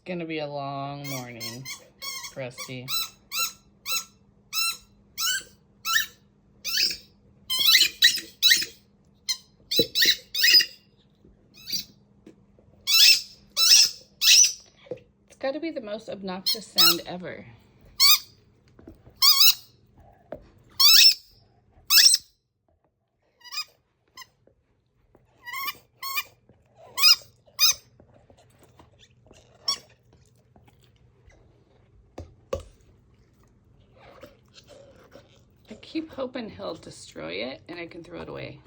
Gonna be a long morning, Rusty. It's got to be the most obnoxious sound ever. I keep hoping he'll destroy it and I can throw it away.